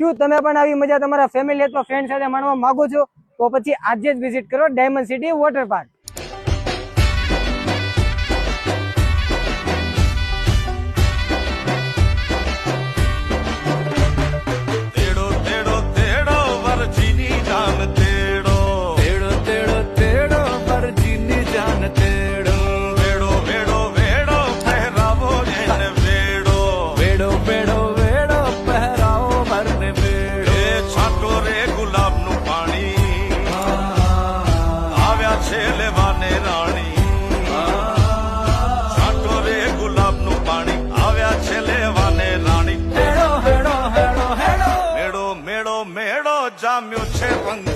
શું તમે પણ આવી મજા તમારા ફેમિલી અથવા ફ્રેન્ડ સાથે માણવા માંગો છો? તો પછી આજે જ વિઝિટ કરો ડાયમંડ સિટી વોટર પાર્ક. જામ્યો છે રંગ